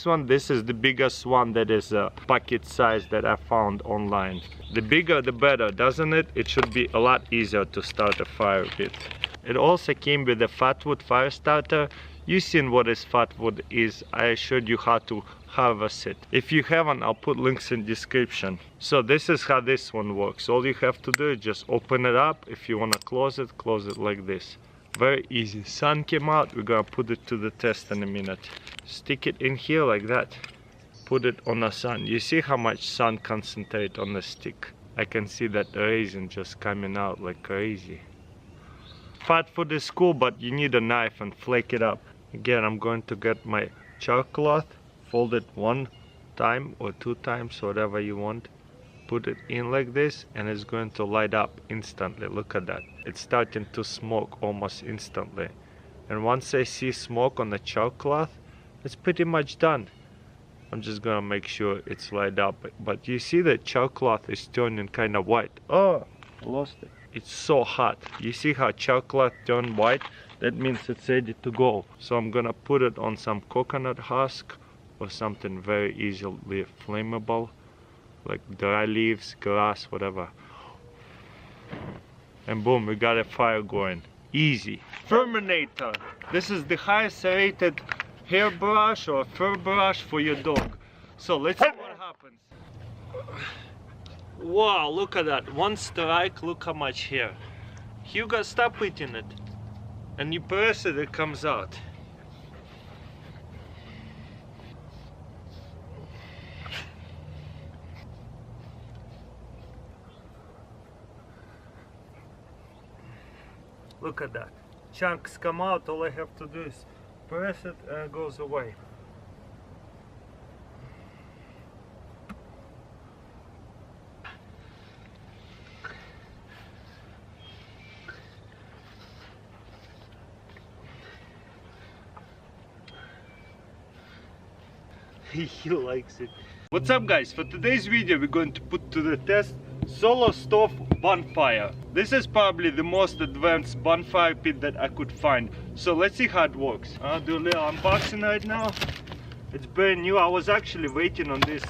one. This is the biggest one that is a bucket size that I found online. The bigger the better, doesn't it? It should be a lot easier to start a fire with. It also came with a fatwood fire starter. You've seen what is fatwood is. I showed you how to harvest it. If you haven't, I'll put links in description. So this is how this one works. All you have to do is just open it up. If you want to close it like this. Very easy. Sun came out. We're gonna put it to the test in a minute. Stick it in here like that. Put it on the sun. You see how much sun concentrate on the stick? I can see that raisin just coming out like crazy. Fatwood is cool, but you need a knife and flake it up. Again, I'm going to get my chalk cloth, fold it 1 time or 2 times, whatever you want. Put it in like this, and it's going to light up instantly. Look at that. It's starting to smoke almost instantly. And once I see smoke on the chalk cloth, it's pretty much done. I'm just gonna make sure it's light up. But you see the chalk cloth is turning kind of white. Oh, I lost it. It's so hot. You see how chalk cloth turned white? That means it's ready to go. So I'm gonna put it on some coconut husk or something very easily flammable, like dry leaves, grass, whatever. And boom, we got a fire going. Easy. Furminator. This is the highest rated hairbrush or fur brush for your dog. So let's see what happens. Wow, look at that. 1 strike, look how much hair. Hugo, stop eating it. And you press it, it comes out. Look at that. Chunks come out, all I have to do is press it and it goes away. He likes it. What's up guys, for today's video we're going to put to the test Solo Stove Bonfire. This is probably the most advanced bonfire pit that I could find. So let's see how it works. I'll do a little unboxing right now. It's brand new. I was actually waiting on this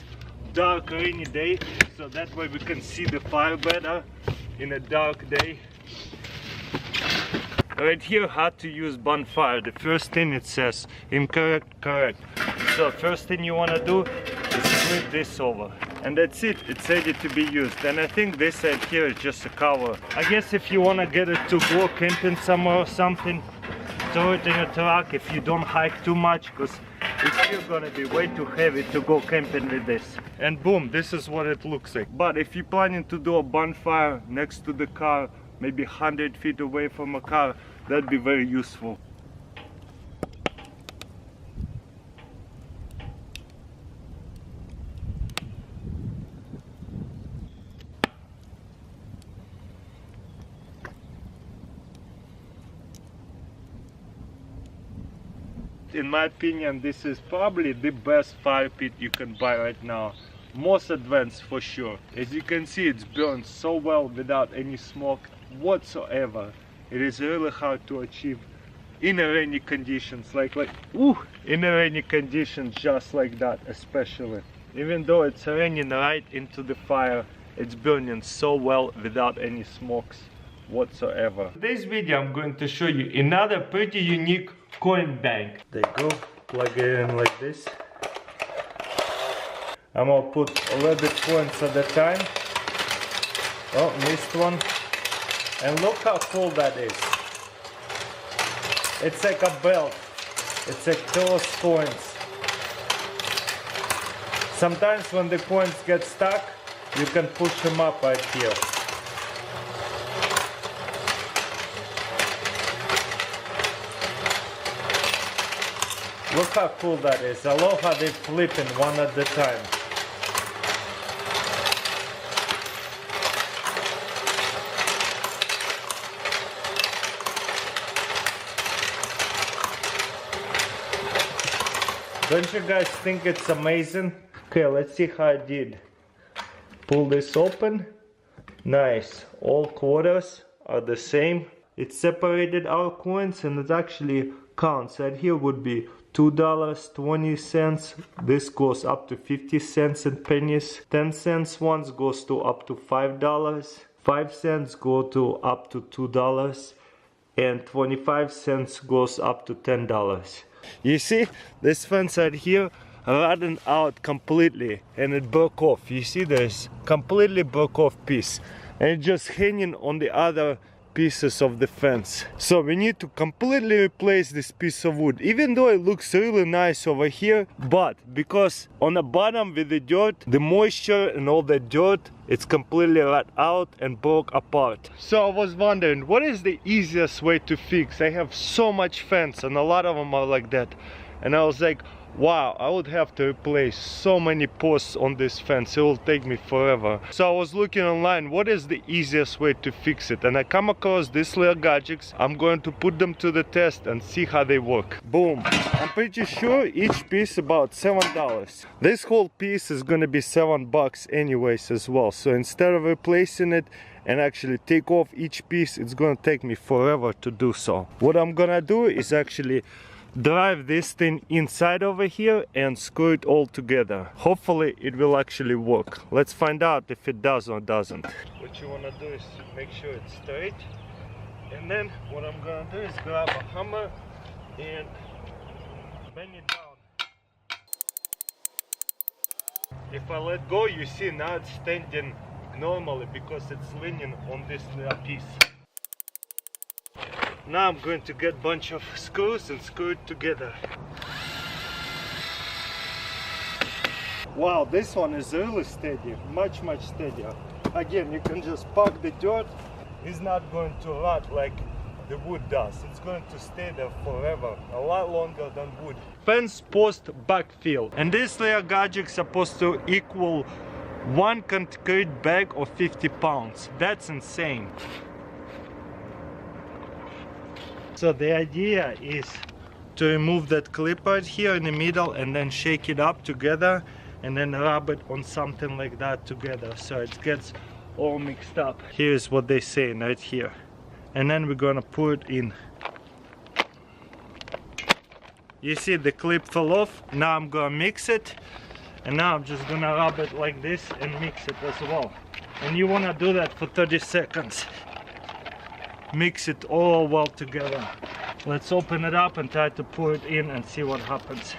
dark rainy day so that way we can see the fire better in a dark day. Right here, how to use bonfire. The first thing it says incorrect, correct. So first thing you want to do is flip this over, and that's it. It's ready to be used. And I think this side here is just a cover. I guess if you want to get it to go camping somewhere or something, throw it in a truck if you don't hike too much, because it's still gonna be way too heavy to go camping with this. And boom, this is what it looks like. But if you're planning to do a bonfire next to the car, maybe 100 feet away from a car, that'd be very useful. In my opinion, this is probably the best fire pit you can buy right now. Most advanced for sure. As you can see, it's burned so well without any smoke whatsoever. It is really hard to achieve in a rainy conditions, in a rainy conditions just like that, especially. Even though it's raining right into the fire, it's burning so well without any smokes whatsoever. In today's video I'm going to show you another pretty unique coin bank. There you go, plug it in like this. I'm gonna put a little bit coins at a time. Oh, missed one. And look how cool that is. It's like a belt. It's like those coins. Sometimes when the coins get stuck, you can push them up right here. Look how cool that is. I love how they flip in one at a time. Don't you guys think it's amazing? Okay, let's see how I did. Pull this open. Nice. All quarters are the same. It separated our coins and it actually counts. Right here would be $2.20. This goes up to 50 cents and pennies. 10 cents ones goes to up to $5. 5 cents go to up to $2. And 25 cents goes up to $10. You see, this fence right here rotten out completely and it broke off. You see, there's completely broke off piece and it's just hanging on the other pieces of the fence. So we need to completely replace this piece of wood, even though it looks really nice over here, but because on the bottom with the dirt, the moisture and all the dirt, it's completely rot out and broke apart. So I was wondering, what is the easiest way to fix? I have so much fence and a lot of them are like that, and I was like, wow, I would have to replace so many posts on this fence. It will take me forever. So I was looking online, what is the easiest way to fix it? And I come across these little gadgets. I'm going to put them to the test and see how they work. Boom. I'm pretty sure each piece about $7. This whole piece is gonna be $7 anyways as well. So instead of replacing it and actually take off each piece, it's gonna take me forever to do so. What I'm gonna do is actually drive this thing inside over here and screw it all together. Hopefully it will actually work. Let's find out if it does or doesn't. What you want to do is make sure it's straight, and then what I'm gonna do is grab a hammer and bend it down. If I let go, you see now it's standing normally because it's leaning on this little piece. Now I'm going to get a bunch of screws and screw it together. Wow, this one is really steady, much steadier. Again, you can just park the dirt. It's not going to rot like the wood does. It's going to stay there forever, a lot longer than wood. Fence post backfill. And this layer gadget is supposed to equal 1 concrete bag of 50 pounds. That's insane. So the idea is to remove that clip right here in the middle and then shake it up together and then rub it on something like that together so it gets all mixed up. Here's what they say right here. And then we're gonna put it in. You see the clip fell off. Now I'm gonna mix it, and now I'm just gonna rub it like this and mix it as well. And you wanna do that for 30 seconds. Mix it all well together. Let's open it up and try to pour it in and see what happens.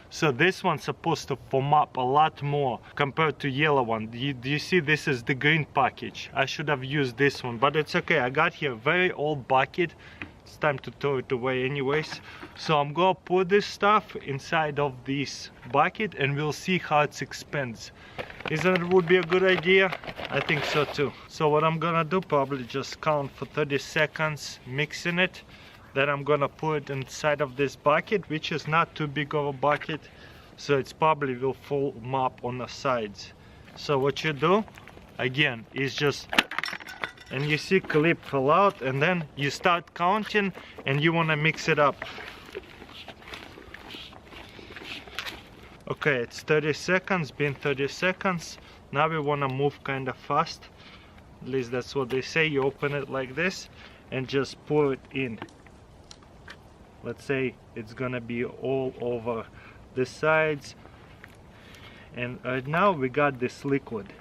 So this one's supposed to foam up a lot more compared to yellow one. Do you see this is the green package? I should have used this one, but it's okay. I got here a very old bucket. It's time to throw it away anyways. So I'm gonna put this stuff inside of this bucket and we'll see how it expands. Isn't it would be a good idea? I think so too. So what I'm gonna do, probably just count for 30 seconds mixing it. Then I'm gonna put it inside of this bucket, which is not too big of a bucket, so it's probably will foam up on the sides. So what you do again is just, and you see clip fell out, and then you start counting and you want to mix it up. Okay, it's 30 seconds, been 30 seconds. Now we want to move kind of fast, at least that's what they say. You open it like this and just pour it in. Let's say it's gonna be all over the sides, and right now we got this liquid.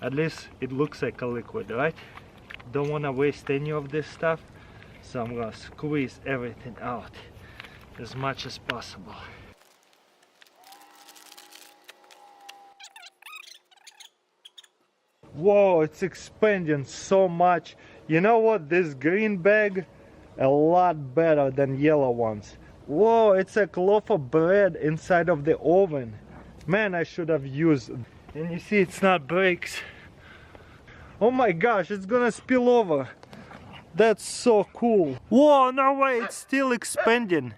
At least it looks like a liquid, right? Don't want to waste any of this stuff, so I'm gonna squeeze everything out as much as possible. Whoa, it's expanding so much. You know what, this green bag a lot better than yellow ones. Whoa, it's like a loaf of bread inside of the oven. Man, I should have used. And you see it's not breaks. Oh my gosh, it's gonna spill over. That's so cool. Whoa, no way, it's still expanding.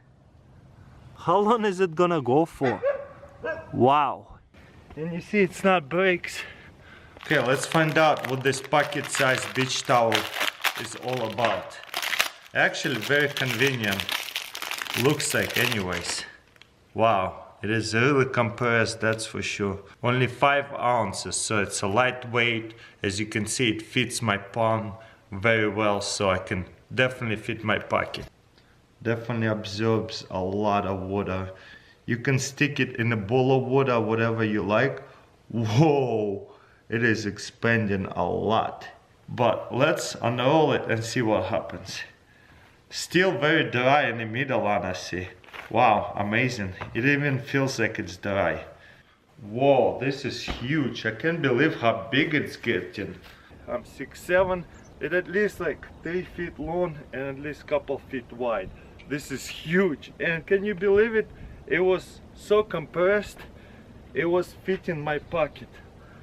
How long is it gonna go for? Wow. And you see it's not breaks. Okay, let's find out what this pocket-sized beach towel is all about. Actually very convenient, looks like anyways. Wow, It is really compressed, that's for sure. Only 5 ounces, so it's a lightweight. As you can see, it fits my palm very well, so I can definitely fit my pocket. Definitely absorbs a lot of water. You can stick it in a bowl of water, whatever you like. Whoa, it is expanding a lot. But let's unroll it and see what happens. Still very dry in the middle, honestly. Wow, amazing. It even feels like it's dry. Whoa, this is huge. I can't believe how big it's getting. I'm 6'7", it's at least like 3 feet long and at least a couple feet wide. This is huge. And can you believe it? It was so compressed, it was fitting my pocket.